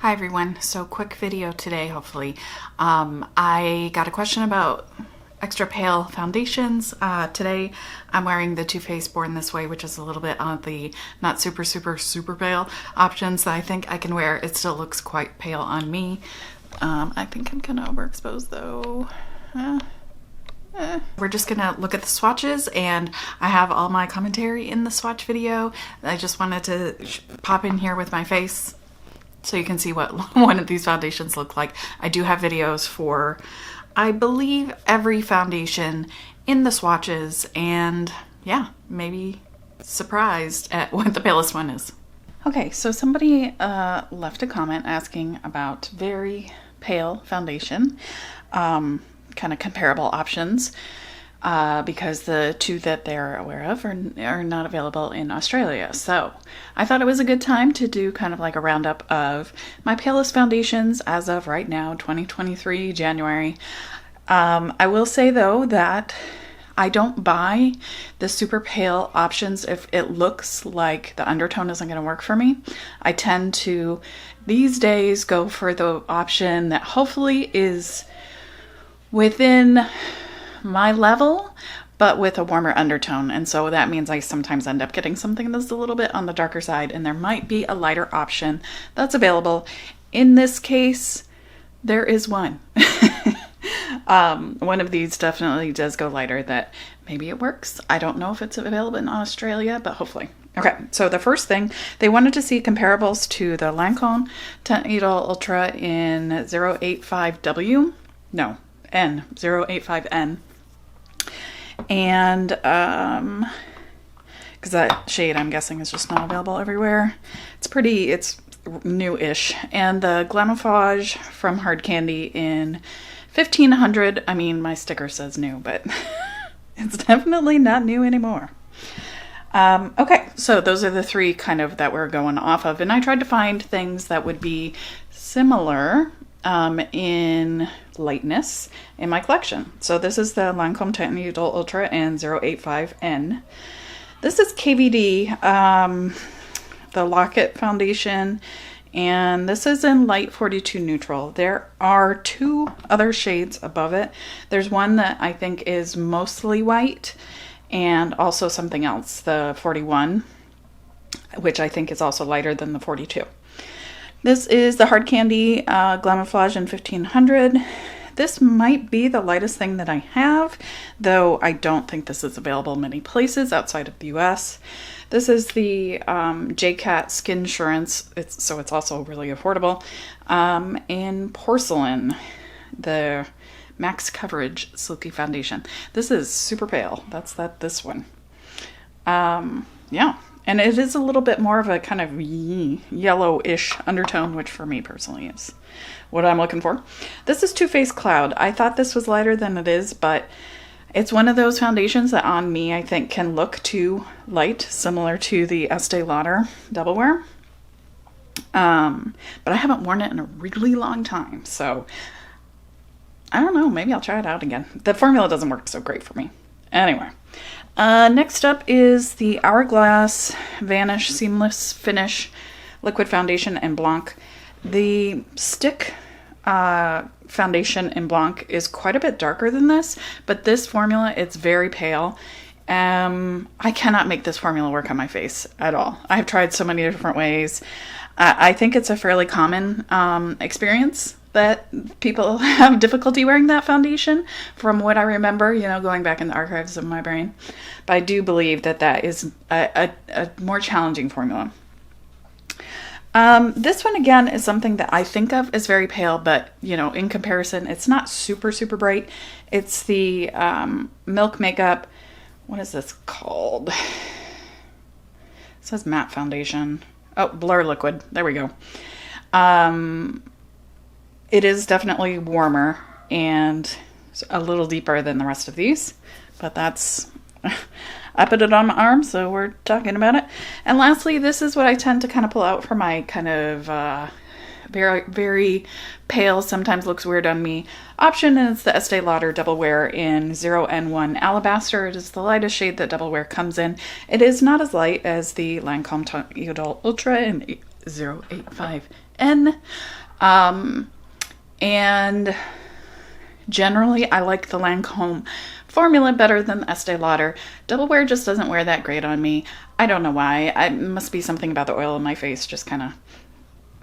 Hi everyone, so quick video today hopefully. I got a question about extra pale foundations. Today I'm wearing the Too Faced Born This Way, which is a little bit on the not super pale options that I think I can wear. It still looks quite pale on me. I think I'm kind of overexposed though. We're just gonna look at the swatches, and I have all my commentary in the swatch video. I just wanted to pop in here with my face so you can see what one of these foundations look like. I do have videos for, I believe, every foundation in the swatches, and yeah, maybe surprised at what the palest one is. Okay, so somebody left a comment asking about very pale foundation, kind of comparable options, because the two that they're aware of are not available in Australia. So I thought it was a good time to do kind of like a roundup of my palest foundations as of right now, 2023, January. I will say though that I don't buy the super pale options if it looks like the undertone isn't going to work for me. I tend to, these days, go for the option that hopefully is within my level, but with a warmer undertone. And so that means I sometimes end up getting something that's a little bit on the darker side, and there might be a lighter option that's available. In this case, there is one. One of these definitely does go lighter that maybe it works. I don't know if it's available in Australia, but hopefully. Okay, so the first thing, they wanted to see comparables to the Lancome Tent Needle Ultra in 085W. No, N, 085N. And because that shade, I'm guessing, is just not available everywhere. It's new-ish. And the Glamouflage from Hard Candy in 1500. I mean, my sticker says new, but it's definitely not new anymore. Okay, so those are the three kind of that we're going off of, and I tried to find things that would be similar in lightness in my collection. So this is the Lancome Tent Needle Ultra and 085N. This is KVD, the Locket foundation, and this is in light 42 neutral. There are two other shades above it. There's one that I think is mostly white, and also something else, the 41, which I think is also lighter than the 42. This is the Hard Candy Glamouflage in 1500. This might be the lightest thing that I have, though I don't think this is available many places outside of the US. This is the JCat Skinsurance, so it's also really affordable, in porcelain, the Max Coverage Silky Foundation. This is super pale. This one. Yeah. And it is a little bit more of a kind of yellowish undertone, which for me personally is what I'm looking for. This is Too Faced Cloud. I thought this was lighter than it is, but it's one of those foundations that on me I think can look too light, similar to the Estee Lauder Double Wear. But I haven't worn it in a really long time, so I don't know, maybe I'll try it out again. The formula doesn't work so great for me. Anyway. Next up is the Hourglass Vanish Seamless Finish Liquid Foundation in Blanc. The stick foundation in Blanc is quite a bit darker than this, but this formula, it's very pale. I cannot make this formula work on my face at all. I've tried so many different ways. I think it's a fairly common experience that people have difficulty wearing that foundation, from what I remember, going back in the archives of my brain. But I do believe that is a more challenging formula. This one, again, is something that I think of as very pale, but, in comparison, it's not super bright. It's the Milk Makeup, what is this called? It says matte foundation. Oh, Blur Liquid. There we go. It is definitely warmer and a little deeper than the rest of these, but that's, I put it on my arm, so we're talking about it. And lastly, this is what I tend to kind of pull out for my kind of very, very pale, sometimes looks weird on me option, and it's the Estee Lauder Double Wear in 0N1 Alabaster. It is the lightest shade that Double Wear comes in. It is not as light as the Lancome Tent Needle Ultra in 085 And generally, I like the Lancome formula better than the Estee Lauder. Double Wear just doesn't wear that great on me. I don't know why. It must be something about the oil in my face, just kind of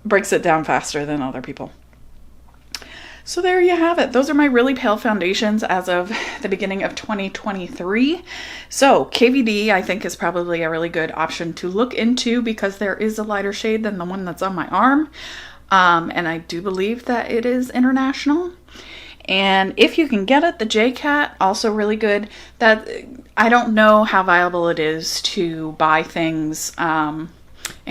breaks it down faster than other people. So there you have it. Those are my really pale foundations as of the beginning of 2023. So KVD, I think, is probably a really good option to look into because there is a lighter shade than the one that's on my arm. And I do believe that it is international. And if you can get it, the JCat, also really good. That I don't know how viable it is to buy things and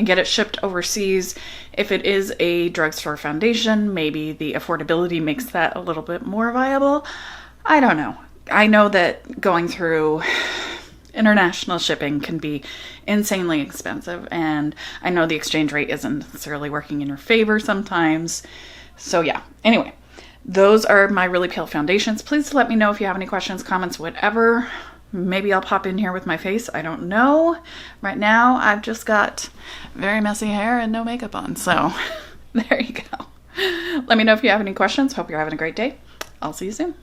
get it shipped overseas. If it is a drugstore foundation, maybe the affordability makes that a little bit more viable. I don't know. I know that going through international shipping can be insanely expensive, and I know the exchange rate isn't necessarily working in your favor sometimes. So yeah, anyway, those are my really pale foundations. Please let me know if you have any questions, comments, whatever. Maybe I'll pop in here with my face. I don't know. Right now, I've just got very messy hair and no makeup on. So there you go. Let me know if you have any questions. Hope you're having a great day. I'll see you soon.